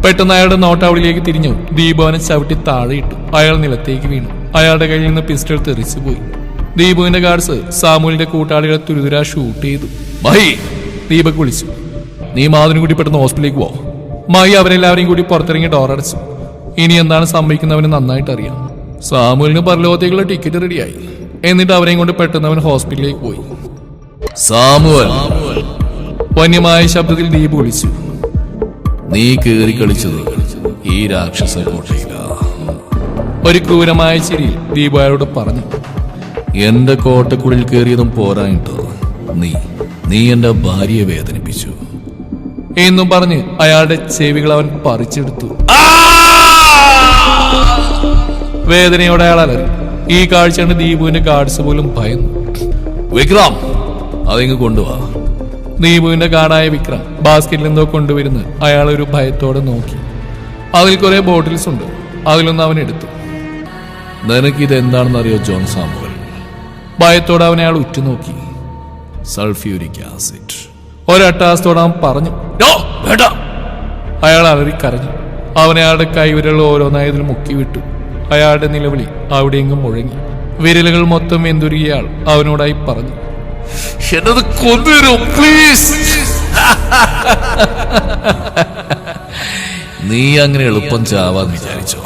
പെട്ടെന്ന് അയാളുടെ നോട്ടവളിലേക്ക് തിരിഞ്ഞു. ദീപുവിനെ ചവിട്ടി താഴെയിട്ടു. അയാൾ നിലത്തേക്ക് വീണു. അയാളുടെ കയ്യിൽ നിന്ന് പിസ്റ്റൾ തെറിച്ചുപോയി. ദീപുവിന്റെ ഗാർഡ്സ് സാമുവിന്റെ കൂട്ടാളികളെ തുരുതുരാ ഷൂട്ട് ചെയ്തു. മഹി, ദീപക് വിളിച്ചു. നീ മാധുവിനും കൂടി പെട്ടെന്ന് ഹോസ്പിറ്റലിലേക്ക് പോ. മായി അവരെല്ലാവരെയും കൂടി പുറത്തിറങ്ങി ഡോറടച്ചു. ഇനി എന്താണ് സംഭവിക്കുന്നവന് നന്നായിട്ട് അറിയാം. സാമുവിന് പരലോകത്തേക്കുള്ള ടിക്കറ്റ് റെഡിയായി. എന്നിട്ട് അവരെയും കൊണ്ട് പെട്ടെന്ന് അവൻ ഹോസ്പിറ്റലിലേക്ക് പോയി. സാമുവൽ, വന്യമായ ശബ്ദത്തിൽ ദീപ് വിളിച്ചു. നീ കേറി കളിച്ചത് ഈ രാക്ഷസ കോട്ടയില. ഒരു ക്രൂരമായ ചിരിയിൽ ദീപു അയാളോട് പറഞ്ഞു. എന്റെ കോട്ടക്കുള്ളിൽ കയറിയതും പോരായിട്ട് നീ എന്റെ ഭാര്യയെ വേദനിപ്പിച്ചു എന്നും പറഞ്ഞ് അയാളുടെ ചെവികൾ അവൻ പറിച്ചെടുത്തു. വേദനയോടെ അയാൾ അലറി. ഈ കാഴ്ച കണ്ട് ദീപുവിന്റെ ഗാർഡ്സ് പോലും ഭയന്നു. വിക്രം അതിങ്ങ് കൊണ്ടുപോവാ. ദീപുവിന്റെ കാടായ വിക്രം ബാസ്ക്കറ്റിൽ എന്തോ കൊണ്ടുവരുന്ന് അയാൾ ഒരു ഭയത്തോടെ നോക്കി. അതിൽ കുറെ ബോട്ടിൽസ് ഉണ്ട്. അതിലൊന്ന് അവൻ എടുത്തു. നിനക്കിത് എന്താണെന്ന് അറിയോ ജോൺ സാമുവൽ? ഭയത്തോടെ അവനെ അയാൾ ഉറ്റുനോക്കി. Sulphuric acid. ഒരട്ടാസത്തോടെ അവൻ പറഞ്ഞു. വേണ്ട. അയാൾ അലറിക്കരഞ്ഞു. അവൻ അയാളുടെ കൈവിരൽ ഓരോന്നായതിൽ മുക്കി വിട്ടു. അയാളുടെ നിലവിളി അവിടെയെങ്കിലും മുഴങ്ങി. വിരലുകൾ മൊത്തം വെന്തുരുകിയാൾ അവനോടായി പറഞ്ഞു, പ്ലീസ്. നീ അങ്ങനെ എളുപ്പം ചാവാന്ന് വിചാരിച്ചോ?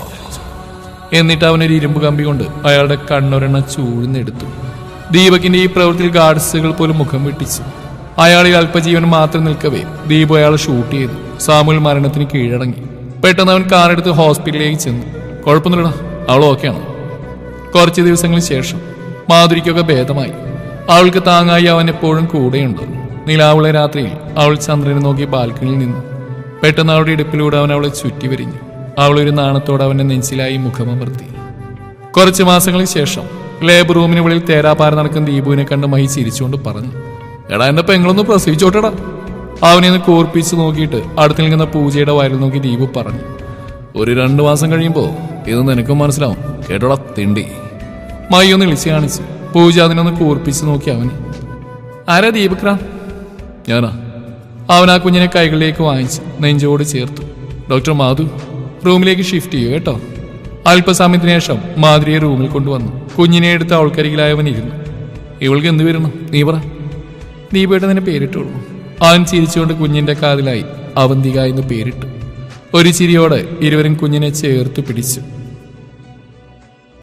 എന്നിട്ട് അവനൊരു ഇരുമ്പ് കമ്പി കൊണ്ട് അയാളുടെ കണ്ണൊരെണ്ണ ചൂഴ്ന്നെടുത്തു. ദീപകിന്റെ ഈ പ്രവൃത്തിയിൽ ഗാർഡ്സുകൾ പോലും മുഖം വെട്ടിച്ചു. അയാളിൽ അല്പജീവൻ മാത്രം നിൽക്കവേ ദീപു അയാളെ ഷൂട്ട് ചെയ്തു. സാമുൽ മരണത്തിന് കീഴടങ്ങി. പെട്ടെന്ന് അവൻ കാറെടുത്ത് ഹോസ്പിറ്റലിലേക്ക് ചെന്നു. കുഴപ്പമൊന്നുമില്ല, അവൾ ഓക്കെയാണ്. കുറച്ച് ദിവസങ്ങൾക്ക് ശേഷം മാധുരിക്കൊക്കെ ഭേദമായി. അവൾക്ക് താങ്ങായി അവൻ എപ്പോഴും കൂടെയുണ്ട്. നിലാവുള്ള രാത്രിയിൽ അവൾ ചന്ദ്രനെ നോക്കി ബാൽക്കണിയിൽ നിന്നു. പെട്ടെന്ന് അവളുടെ ഇടുപ്പിലൂടെ അവൻ അവളെ ചുറ്റി വരിഞ്ഞു. അവളൊരു നാണത്തോടെ അവന്റെ നെഞ്ചിലായി മുഖമമർത്തി. കുറച്ച് മാസങ്ങൾക്ക് ശേഷം ലേബർ റൂമിന് വെളിയിൽ തേരാപാര നടക്കുന്ന ദീപുവിനെ കണ്ട് മഹി ചിരിച്ചുകൊണ്ട് പറഞ്ഞു, എടാ എന്റെ പെങ്ങളൊന്ന് പ്രസവിച്ചോട്ടടാ. അവനെ ഒന്ന് കൂർപ്പിച്ച് നോക്കിയിട്ട് അടുത്ത് നിൽക്കുന്ന പൂജയുടെ വയറിൽ നോക്കി ദീപു പറഞ്ഞു, ഒരു 2 മാസം കഴിയുമ്പോ ഇത് നിനക്കും മനസ്സിലാവും കേട്ടോടാ തിണ്ടി. മഹി ഒന്ന് ഇളിച്ച് കാണിച്ചു. പൂജ അതിനൊന്ന് കൂർപ്പിച്ച് നോക്കി അവന്. ആരാ ദീപക്രാ? ഞാനാ. അവൻ ആ കുഞ്ഞിനെ കൈകളിലേക്ക് വാങ്ങിച്ചു നെഞ്ചോട് ചേർത്തു. ഡോക്ടർ മാധു റൂമിലേക്ക് ഷിഫ്റ്റ് ചെയ്യൂ കേട്ടോ. അല്പസമയത്തിന് ശേഷം മാധുരിയെ റൂമിൽ കൊണ്ടുവന്നു. കുഞ്ഞിനെ എടുത്ത് അവൾക്കരികിലായവൻ ഇരുന്നു. ഇവൾക്ക് എന്ത് വരണം നീ പറ. ദീപയുടെ തന്നെ പേരിട്ടുള്ളൂ. അവൻ ചിരിച്ചുകൊണ്ട് കുഞ്ഞിന്റെ കാതിലായി അവന്തിക എന്ന് പേരിട്ടു. ഒരു ചിരിയോടെ ഇരുവരും കുഞ്ഞിനെ ചേർത്ത് പിടിച്ചു.